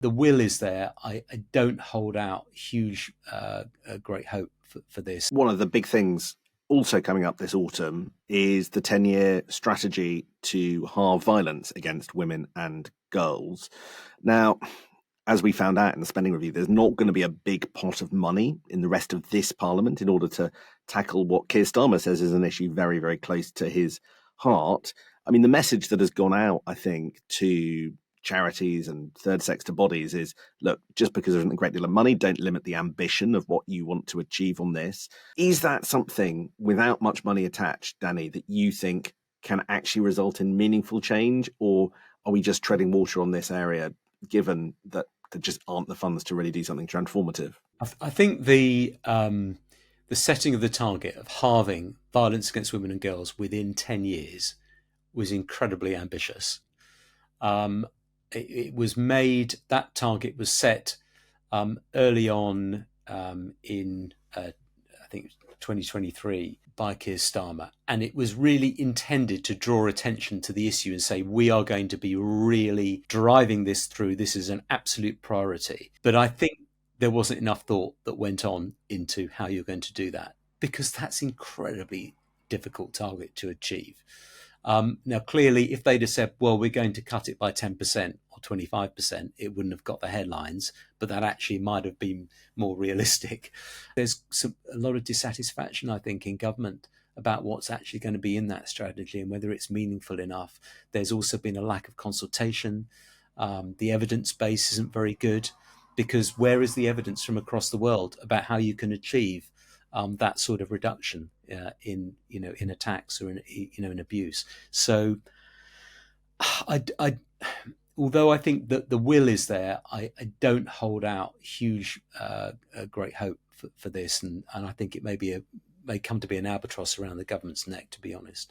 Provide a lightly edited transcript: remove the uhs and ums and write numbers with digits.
The will is there. I don't hold out huge, great hope for this. One of the big things also coming up this autumn is the 10-year strategy to halve violence against women and girls. Now, as we found out in the spending review, there's not going to be a big pot of money in the rest of this parliament in order to tackle what Keir Starmer says is an issue very, very close to his heart. I mean, the message that has gone out, I think, to charities and third sector bodies is, look, just because there isn't a great deal of money, don't limit the ambition of what you want to achieve on this. Is that something without much money attached, Danny, that you think can actually result in meaningful change? Or are we just treading water on this area, given that there just aren't the funds to really do something transformative? I think the setting of the target of halving violence against women and girls within 10 years was incredibly ambitious. Um, it was made, that target was set early on in, I think, 2023 by Keir Starmer. And it was really intended to draw attention to the issue and say, we are going to be really driving this through. This is an absolute priority. But I think there wasn't enough thought that went on into how you're going to do that, because that's incredibly difficult target to achieve. Now, clearly, if they'd have said, well, we're going to cut it by 10% or 25%, it wouldn't have got the headlines, but that actually might have been more realistic. There's a lot of dissatisfaction, I think, in government about what's actually going to be in that strategy and whether it's meaningful enough. There's also been a lack of consultation. The evidence base isn't very good, because where is the evidence from across the world about how you can achieve that sort of reduction in attacks or in abuse? So, although I think that the will is there, I don't hold out huge, great hope for this, and I think it may come to be an albatross around the government's neck, to be honest.